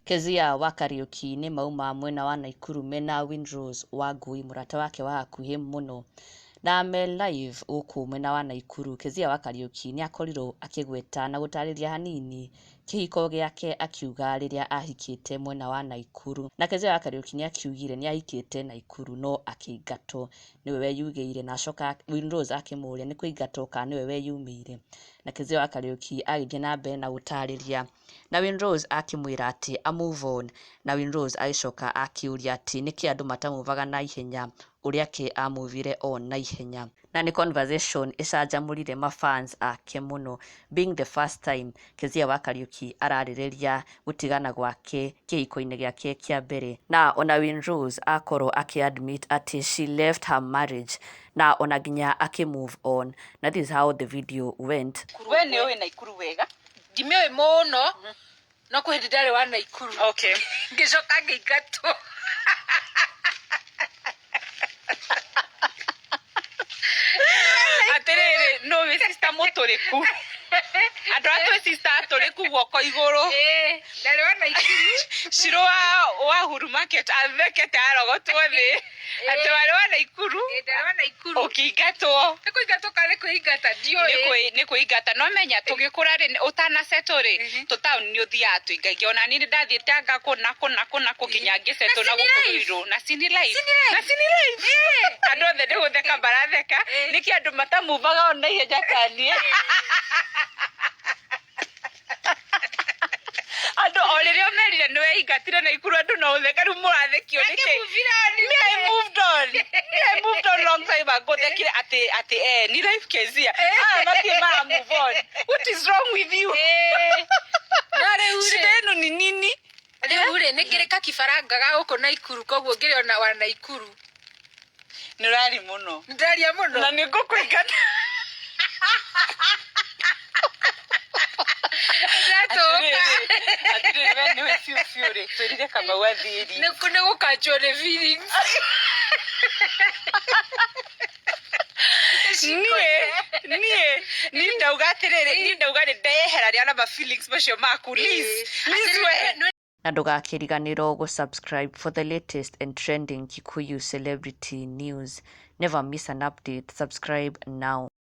Keziah wa Kariuki nĩ mauma mwena wa Naikuru mena Windrose wa Ngui mũrata wake wa hakuhĩ mũno. Na me live gũkũ mwena wa Naikuru. Keziah wa Kariuki nĩ akorirwo akĩgweta na gũtarĩria hanini kĩhiko gĩake akiuga rĩrĩa ahikĩte mwena wa Naikuru. Na Keziah wa Kariuki nĩ akiugire nĩ ahikĩte Naikuru no akĩingatwo nĩwe weyugĩire, na acoka Windrose akĩmũria nĩ kũingatwo kana nĩwe weyumĩire. Na Keziah wa Kariuki agĩthiĩ na mbere na gũtarĩria, na Windrose akĩmwĩra atĩ a move on, na Windrose agĩcoka akiuria atĩ nĩkĩ andũ matamuvaga na ihenya ũrĩa ke amuvire on na ihenya. Na nĩ conversation ĩcanjamũrire mafans ake mũno, being the first time Keziah wa Kariuki ararĩrĩria gũtigana gwake kĩhiko-inĩ gĩake kĩa mbere. Na ona Windrose akorwo akĩ-admit atĩ she left her marriage na ona nginya akĩ-move on. Na this is how the video went. We nĩ ũĩ Naikuru wega? Ndimĩũĩ mũno, no kwĩ hĩndĩ ndarĩ wa Naikuru. Okay. Ngĩcoka ngĩingatwo. Atĩrĩrĩ, nũĩ sister mũtũrĩku? Andũ atũ sister atũrĩku guoko igũrũ. Ndarĩ wa Naikuru. Shiro wa Huru Market athekete arogotwo thĩ. Atĩ warĩ wa Naikuru. Ndarĩ wa Naikuru. Ũkĩingatwo. Nĩ kũingatwo kana nĩ kwĩingata ndiũĩ. Nĩ kwĩingata, no menya tũgĩkũra rĩ ũtanasetwo rĩ tũtaũni ũthiaga tũingagia. Ona niĩ ndathiĩte anga kũna nginya ngĩsetwo na gũkũrĩrwo na cini live. Andũ othe nĩ gũtheka maratheka, nĩkĩ andũ matamuvaga ona ihenya ta niĩ. Andũ o rĩrĩa ũmerire nĩ weingatire Naikuru andũ no ũtheka rĩu mũrathekio nĩkĩ? I moved on long time ago. Thekire atĩ ni life Keziah. Matirĩ mara move on. What is wrong with you? Na rĩu shida yenu ni nini? Rĩu rĩ nĩ ngĩrĩ kakibaranga ga gũkũ Naikuru, koguo ngĩrĩ ona wa Naikuru. Nĩ ũrari mũno. Ndaria mũno. Na nĩ ngũkũingata. Atĩrĩrĩ we nĩwe biũ rĩ, twĩrire Kamau athiĩ ri. Nĩ gũkanjwo nĩ feelings. Niĩ ndauga atĩrĩrĩ, niĩ ndauga nĩ ndeyeherania na ma feelings macio maku. Liz we. Na ndũgakĩriganĩrwo gũ-subscribe for the latest and trending Kikuyu celebrity news. Never miss an update. Subscribe now.